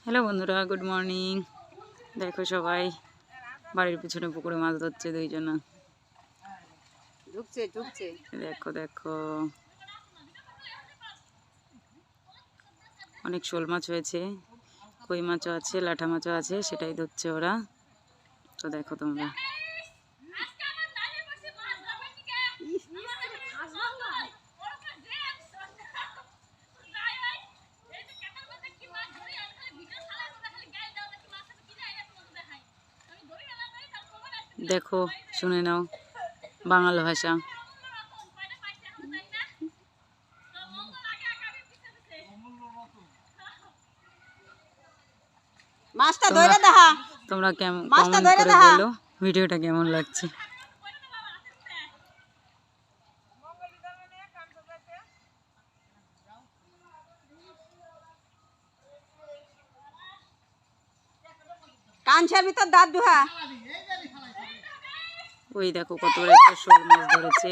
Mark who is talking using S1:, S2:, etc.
S1: Hello বন্ধুরা, good morning. দেখো সবাই বাড়ির পিছনে পুকুরে মাছ ধরছে দুইজনা। দেখো দেখো অনেক শোল মাছ হয়েছে, কই মাছও আছে, লাঠা মাছও আছে, সেটাই ধরছে ওরা। তো দেখো তোমরা দেখো, শুনে নাও বাংলা ভাষা। তোমরা কেমন কমেন্ট করে বলো ভিডিওটা কেমন লাগছে।
S2: কাঞ্চার ভিতর দাঁত দুহা।
S1: ওই দেখো কত বড় একটা শোল মাছ ধরেছে।